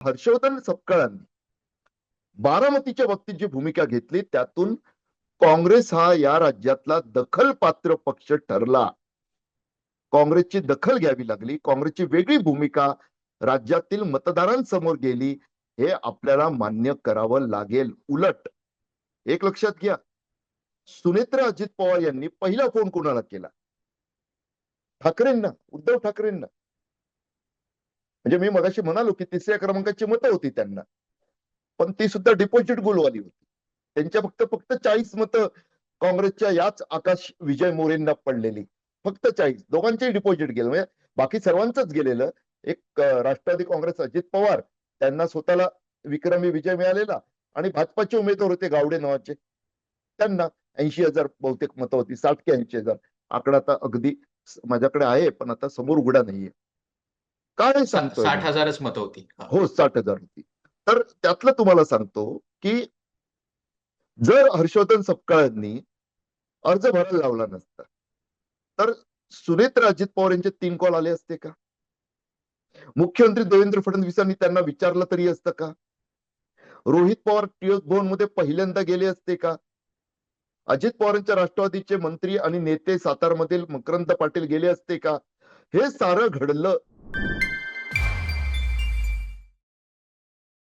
हर्षवर्धन सपकाळांनी बारामतीच्या बाबतीत जी भूमिका घेतली त्यातून काँग्रेस हा या राज्यातला दखलपात्र पक्ष ठरला. काँग्रेसची दखल घ्यावी लागली, काँग्रेसची वेगळी भूमिका राज्यातील मतदारांसमोर गेली, हे आपल्याला मान्य करावं लागेल. उलट एक लक्षात घ्या, सुनेत्रा अजित पवार यांनी पहिला फोन कोणाला केला? ठाकरेंना, उद्धव ठाकरेंना. म्हणजे मी मगाशी म्हणालो की तिसऱ्या क्रमांकाची मतं होती त्यांना, पण ती सुद्धा डिपॉझिट गोलवाली होती. त्यांच्या फक्त फक्त 40 मतं काँग्रेसच्या याच आकाश विजय मोरेंना पडलेली. फक्त 40. दोघांचेही डिपॉझिट गेलं, म्हणजे बाकी सर्वांचंच गेलेलं. एक राष्ट्रवादी काँग्रेस अजित पवार त्यांना स्वतःला विक्रमी विजय मिळालेला, आणि भाजपाचे उमेदवार होते गावडे नावाचे, त्यांना 80,000 बहुतेक मतं होती, 60 की 80,000. आकडा आता अगदी माझ्याकडे आहे, पण आता समोर उघडा नाहीये. काय सांगतोय मी? 60,000च मतं होती. हो, 60,000 होती. तर त्यातलं तुम्हाला सांगतो की जर हर्षवर्धन सपकाळांनी अर्ज भरायला लावला नसता, तर सुनेत्रा अजित पवार यांचे 3 कॉल आले असते का? मुख्यमंत्री देवेंद्र फडणवीसांनी त्यांना विचारलं तरी असतं का? रोहित पवार टिळक भवन मध्ये पहिल्यांदा गेले असते का? अजित पवारांच्या राष्ट्रवादीचे मंत्री आणि नेते सातारमधील मकरंद पाटील गेले असते का? हे सारं घडलं